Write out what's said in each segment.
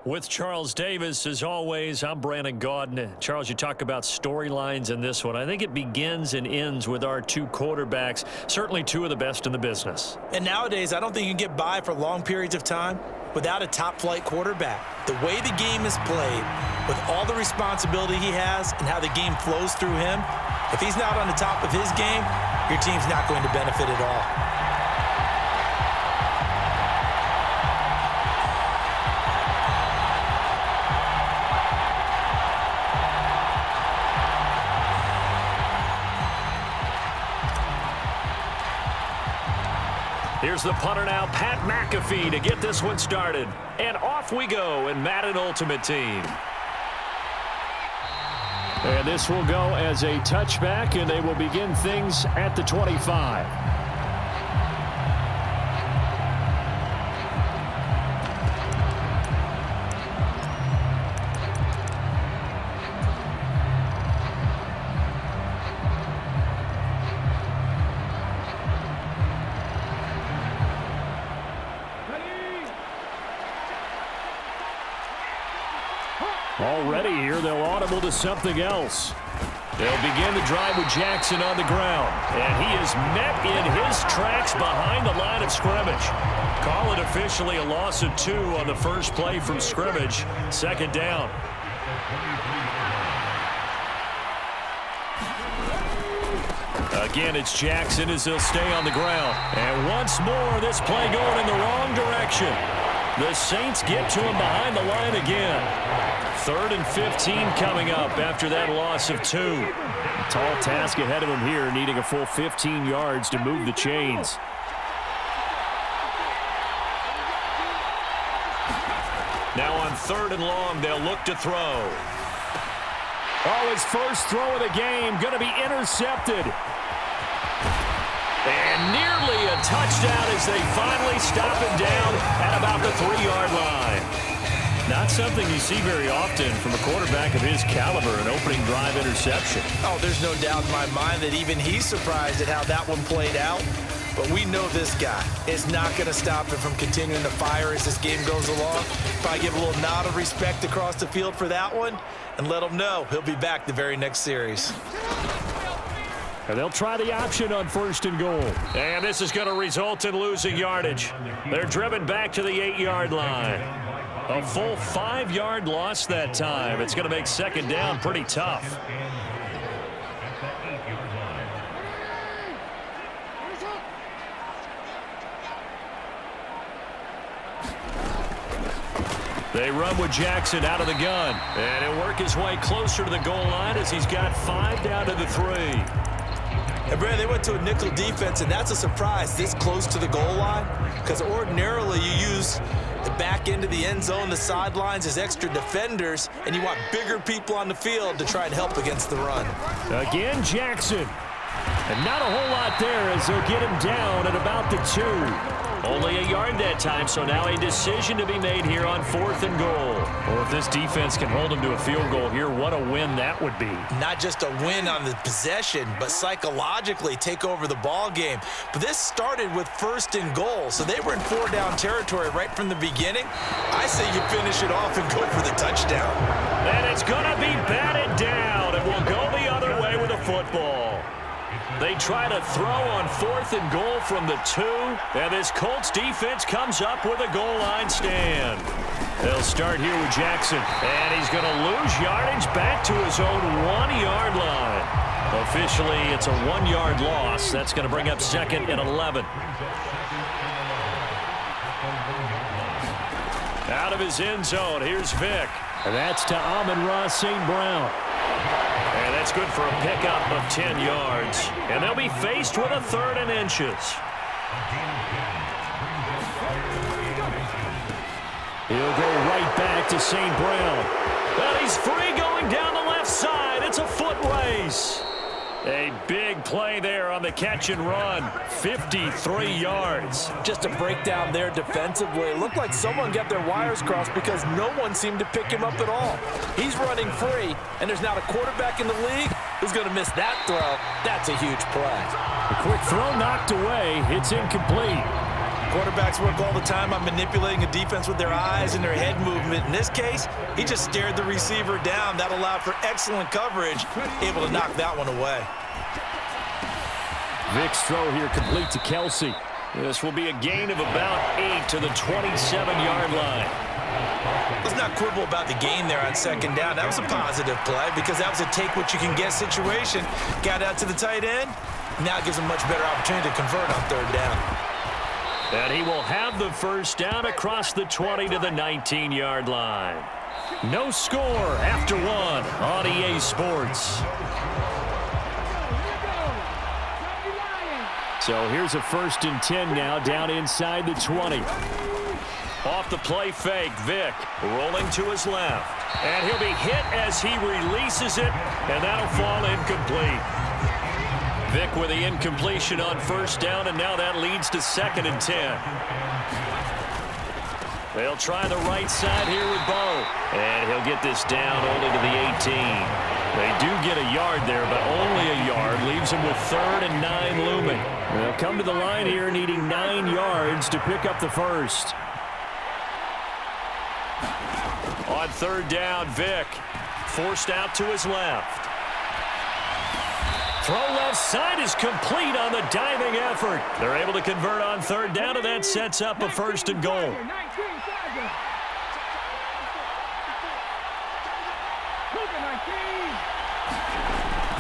With Charles Davis, as always, I'm Brandon Gaudin. Charles, you talk about storylines in this one. I think it begins and ends with our two quarterbacks, certainly two of the best in the business. And nowadays, I don't think you can get by for long periods of time without a top-flight quarterback. The way the game is played, with all the responsibility he has and how the game flows through him, if he's not on the top of his game, your team's not going to benefit at all. Here's the punter now, Pat McAfee, to get this one started. And off we go in Madden Ultimate Team. And this will go as a touchback, and they will begin things at the 25. Already here, they'll audible to something else. They'll begin the drive with Jackson on the ground. And he is met in his tracks behind the line of scrimmage. Call it officially a loss of 2 on the first play from scrimmage. Second down. Again, it's Jackson as he'll stay on the ground. And once more, this play going in the wrong direction. The Saints get to him behind the line again. 3rd and 15 coming up after that loss of 2. A tall task ahead of him here, needing a full 15 yards to move the chains. Now on 3rd and long, they'll look to throw. Oh, his first throw of the game going to be intercepted. And nearly a touchdown as they finally stop him down at about the 3-yard line. Not something you see very often from a quarterback of his caliber, an opening drive interception. Oh, there's no doubt in my mind that even he's surprised at how that one played out. But we know this guy is not going to stop him from continuing to fire as this game goes along. Probably give a little nod of respect across the field for that one and let him know he'll be back the very next series. And they'll try the option on 1st and goal. And this is going to result in losing yardage. They're driven back to the 8-yard line. A full 5-yard loss that time. It's going to make second down pretty tough. They run with Jackson out of the gun. And he'll work his way closer to the goal line as he's got 5 down to the 3. And Brad, they went to a nickel defense, and that's a surprise this close to the goal line, because ordinarily you use the back end of the end zone, the sidelines as extra defenders, and you want bigger people on the field to try and help against the run. Again, Jackson. And not a whole lot there as they'll get him down at about the 2. Only a yard that time, so now a decision to be made here on 4th and goal. Or if this defense can hold him to a field goal here, what a win that would be. Not just a win on the possession, but psychologically take over the ball game. But this started with 1st and goal, so they were in 4-down territory right from the beginning. I say you finish it off and go for the touchdown. And it's going to be batted down, and we'll go the other way with a football. They try to throw on 4th and goal from the 2, and this Colts defense comes up with a goal line stand. They'll start here with Jackson, and he's going to lose yardage back to his own 1-yard line. Officially, it's a 1-yard loss. That's going to bring up 2nd and 11. Out of his end zone, here's Vick. And that's to Amon-Ra St. Brown. And that's good for a pickup of 10 yards. And they'll be faced with a 3rd and inches. He'll go right back to St. Brown. Well, he's free going down the left side. It's a foot race. A big play there on the catch and run. 53 yards. Just a breakdown there defensively. It looked like someone got their wires crossed because no one seemed to pick him up at all. He's running free, and there's not a quarterback in the league who's going to miss that throw. That's a huge play. A quick throw knocked away. It's incomplete. Quarterbacks work all the time on manipulating a defense with their eyes and their head movement. In this case, he just stared the receiver down. That allowed for excellent coverage, able to knock that one away. Vic's throw here complete to Kelsey. This will be a gain of about 8 to the 27-yard line. Let's not quibble about the gain there on second down. That was a positive play because that was a take-what-you-can-get situation. Got out to the tight end. Now it gives him a much better opportunity to convert on third down. And he will have the first down across the 20 to the 19-yard line. No score after one on EA Sports. So here's a 1st and 10 now down inside the 20. Off the play fake, Vic rolling to his left. And he'll be hit as he releases it, and that'll fall incomplete. Vic with the incompletion on 1st down, and now that leads to 2nd and 10. They'll try the right side here with Bo. And he'll get this down only to the 18. They do get a yard there, but only a yard. Leaves him with 3rd and 9 looming. They'll come to the line here needing 9 yards to pick up the first. On 3rd down, Vic forced out to his left. Throw left side is complete on the diving effort. They're able to convert on 3rd down, and that sets up a 1st and goal.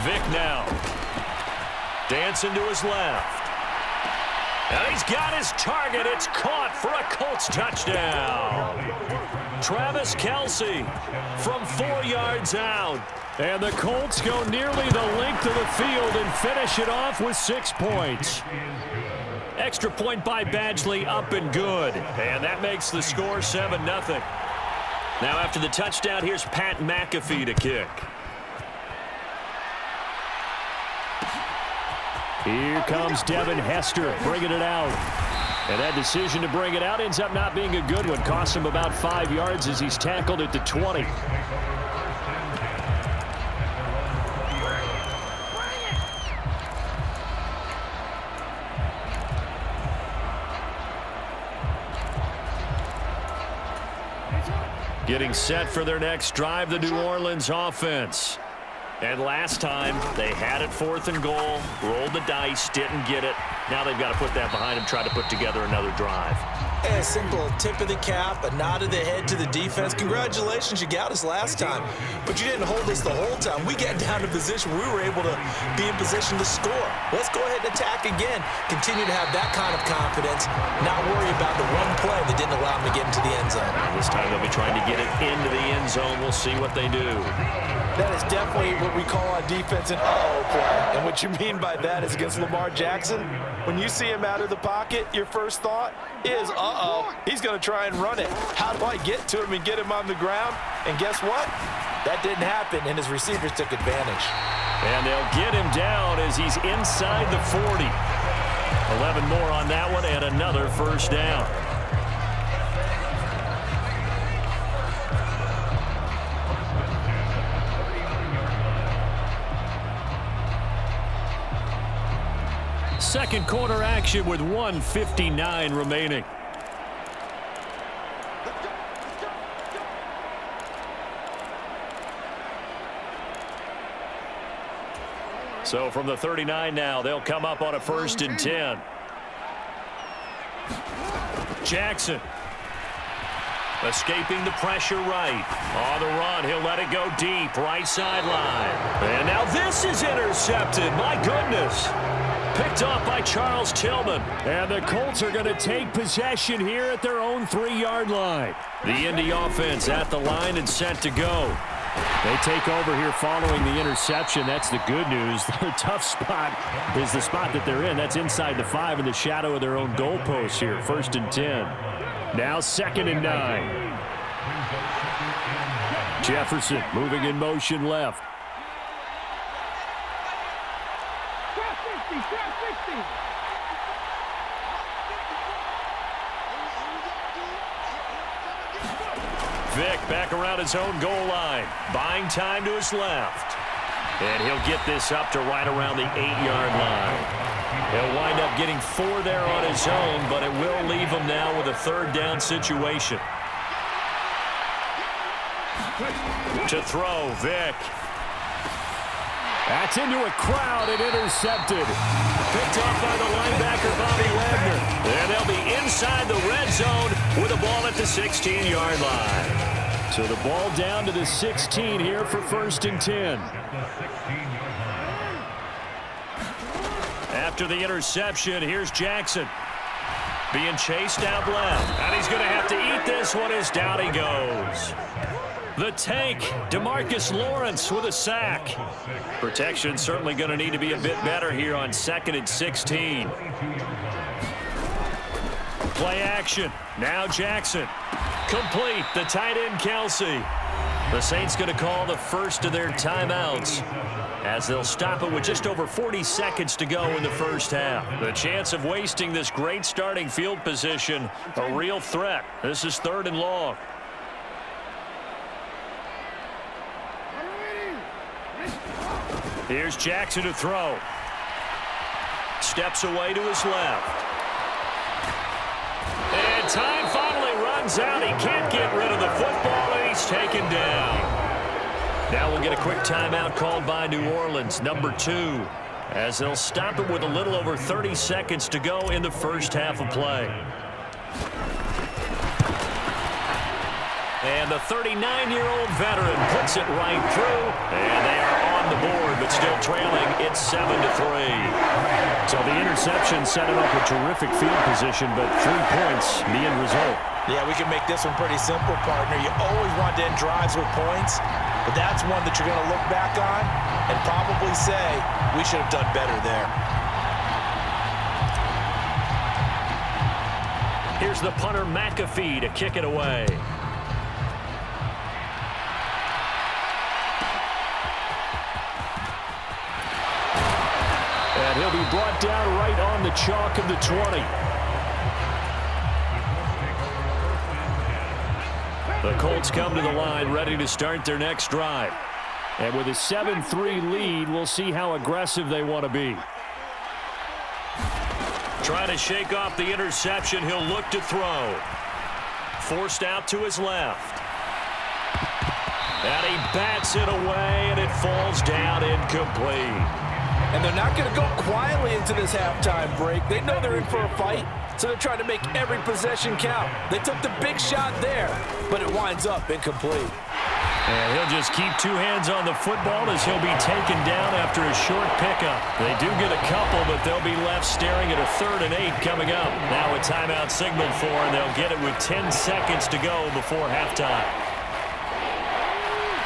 Vic now. Dancing to his left. And he's got his target. It's caught for a Colts touchdown. Travis Kelce from 4 yards out. And the Colts go nearly the length of the field and finish it off with 6 points. Extra point by Badgley, up and good. And that makes the score 7-0. Now after the touchdown, here's Pat McAfee to kick. Here comes Devin Hester bringing it out. And that decision to bring it out ends up not being a good one. Costs him about 5 yards as he's tackled at the 20. Getting set for their next drive, the New Orleans offense. And last time, they had it 4th and goal, rolled the dice, didn't get it. Now they've got to put that behind them, try to put together another drive. A simple tip of the cap, a nod of the head to the defense. Congratulations, you got us last time. But you didn't hold us the whole time. We got down to position. We were able to be in position to score. Let's go ahead and attack again. Continue to have that kind of confidence. Not worry about the one play that didn't allow them to get into the end zone. This time they'll be trying to get it into the end zone. We'll see what they do. That is definitely what we call on defense an uh-oh play. And what you mean by that is against Lamar Jackson, when you see him out of the pocket, your first thought is, uh-oh, he's going to try and run it. How do I get to him and get him on the ground? And guess what? That didn't happen, and his receivers took advantage. And they'll get him down as he's inside the 40. 11 more on that one and another 1st down. Second quarter action with 1:59 remaining. So from the 39 now, they'll come up on a 1st and 10. Jackson escaping the pressure right. On the run, he'll let it go deep, right sideline. And now this is intercepted. My goodness. Picked off by Charles Tillman. And the Colts are going to take possession here at their own 3-yard line. The Indy offense at the line and set to go. They take over here following the interception. That's the good news. Their tough spot is the spot that they're in. That's inside the 5 in the shadow of their own goalpost here. 1st and 10. Now 2nd and 9. Jefferson moving in motion left. Vic back around his own goal line. Buying time to his left. And he'll get this up to right around the 8-yard line. He'll wind up getting 4 there on his own, but it will leave him now with a third down situation. To throw, Vick. That's into a crowd and intercepted. Picked off by the linebacker, Bobby Wagner. And they'll be inside the red zone with the ball at the 16-yard line. So the ball down to the 16 here for 1st and 10. After the interception, here's Jackson. Being chased out left. And he's going to have to eat this one as down he goes. The tank, DeMarcus Lawrence with a sack. Protection certainly going to need to be a bit better here on 2nd and 16. Play action. Now Jackson. Complete. The tight end, Kelsey. The Saints going to call the first of their timeouts as they'll stop it with just over 40 seconds to go in the first half. The chance of wasting this great starting field position, a real threat. This is 3rd and long. Here's Jackson to throw. Steps away to his left. And time finally runs out. He can't get rid of the football, and he's taken down. Now we'll get a quick timeout called by New Orleans, number 2, as they'll stop it with a little over 30 seconds to go in the first half of play. And the 39-year-old veteran puts it right through, and they are on the board, but still trailing. It's 7-3. So the interception set him up with terrific field position, but 3 points, the end result. Yeah, we can make this one pretty simple, partner. You always want to end drives with points, but that's one that you're going to look back on and probably say, we should have done better there. Here's the punter, McAfee, to kick it away. And he'll be brought down right on the chalk of the 20. The Colts come to the line ready to start their next drive. And with a 7-3 lead, we'll see how aggressive they want to be. Trying to shake off the interception, he'll look to throw. Forced out to his left. And he bats it away, and it falls down incomplete. And they're not going to go quietly into this halftime break. They know they're in for a fight, so they're trying to make every possession count. They took the big shot there, but it winds up incomplete. And he'll just keep 2 hands on the football as he'll be taken down after a short pickup. They do get a couple, but they'll be left staring at a 3rd and 8 coming up. Now a timeout signaled for, and they'll get it with 10 seconds to go before halftime.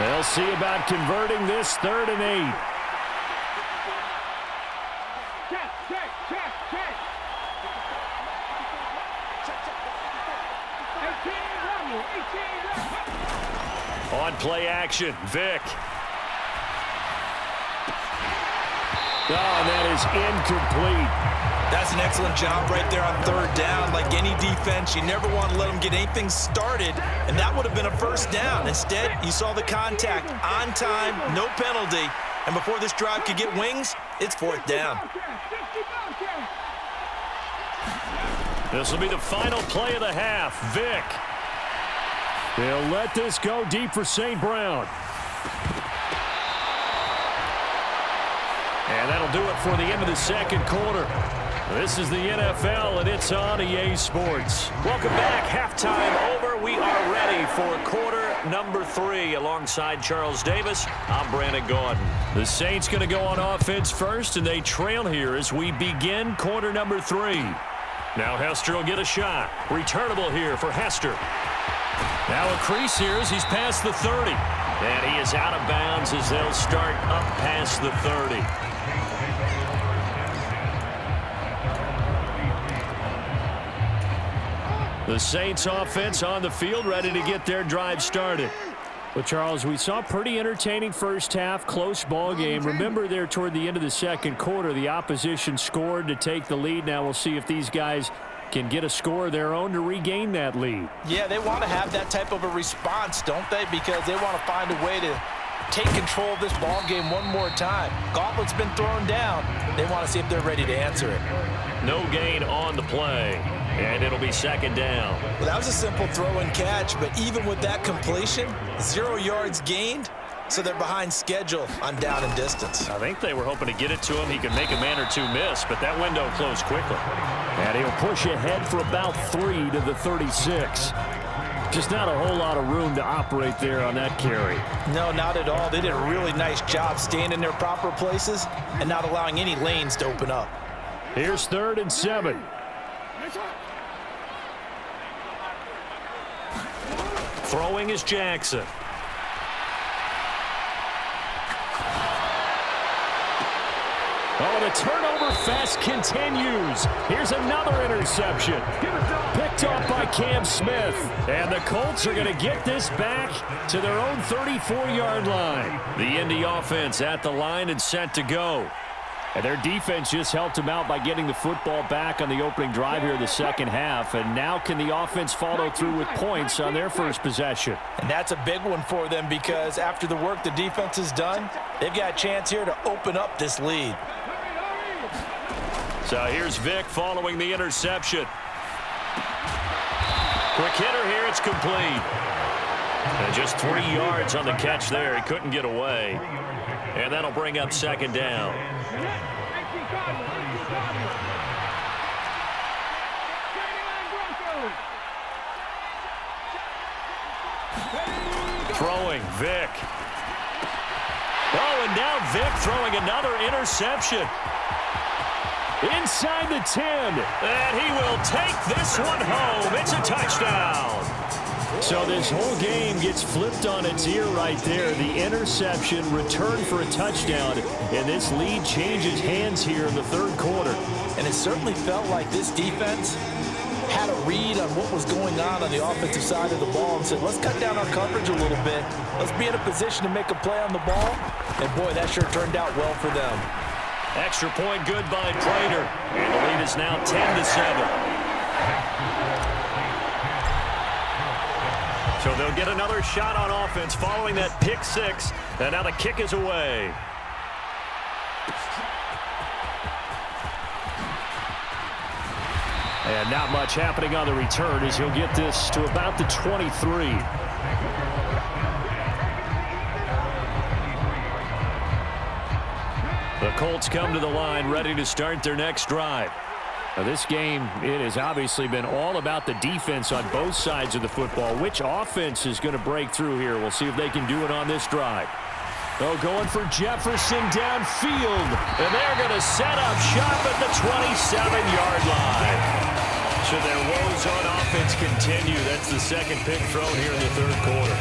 They'll see about converting this 3rd and 8. On play action, Vick. Oh, and that is incomplete. That's an excellent job right there on 3rd down. Like any defense, you never want to let them get anything started, and that would have been a 1st down. Instead, you saw the contact on time, no penalty, and before this drive could get wings, it's 4th down. This will be the final play of the half. Vick. They'll let this go deep for St. Brown. And that'll do it for the end of the 2nd quarter. This is the NFL, and it's on EA Sports. Welcome back. Halftime over. We are ready for quarter number 3. Alongside Charles Davis, I'm Brandon Gordon. The Saints going to go on offense first, and they trail here as we begin quarter number 3. Now Hester will get a shot. Returnable here for Hester. Now a crease here as he's past the 30. And he is out of bounds as they'll start up past the 30. The Saints offense on the field ready to get their drive started. Well, Charles, we saw a pretty entertaining first half, close ball game. Remember there toward the end of the 2nd quarter, the opposition scored to take the lead. Now we'll see if these guys can get a score of their own to regain that lead. Yeah, they want to have that type of a response, don't they? Because they want to find a way to take control of this ball game one more time. Gauntlet's been thrown down. They want to see if they're ready to answer it. No gain on the play, and it'll be second down. Well, that was a simple throw and catch, but even with that completion, 0 yards gained, so they're behind schedule on down and distance. I think they were hoping to get it to him. He could make a man or two miss, but that window closed quickly. And he'll push ahead for about 3 to the 36. Just not a whole lot of room to operate there on that carry. No, not at all. They did a really nice job staying in their proper places and not allowing any lanes to open up. Here's 3rd and 7. Throwing is Jackson. Oh, the turnover fest continues. Here's another interception. Picked off by Cam Smith. And the Colts are going to get this back to their own 34-yard line. The Indy offense at the line and set to go. And their defense just helped them out by getting the football back on the opening drive here in the second half. And now can the offense follow through with points on their first possession? And that's a big one for them because after the work the defense has done, they've got a chance here to open up this lead. So here's Vick following the interception. Quick hitter here, it's complete. And just 3 yards on the catch there. He couldn't get away. And that'll bring up second down. Throwing, Vick. Oh, and now Vick throwing another interception. Inside the 10. And he will take this one home. It's a touchdown. So this whole game gets flipped on its ear right there. The interception, return for a touchdown. And this lead changes hands here in the third quarter. And it certainly felt like this defense had a read on what was going on the offensive side of the ball and said, let's cut down our coverage a little bit. Let's be in a position to make a play on the ball. And, boy, that sure turned out well for them. Extra point good by Prater. And the lead is now 10-7. So they'll get another shot on offense following that pick six. And now the kick is away. And not much happening on the return as he'll get this to about the 23. The Colts come to the line ready to start their next drive. Now this game, it has obviously been all about the defense on both sides of the football. Which offense is going to break through here? We'll see if they can do it on this drive. Oh, going for Jefferson downfield. And they're going to set up shop at the 27-yard line. Should their woes on offense continue, that's the second pick thrown here in the third quarter.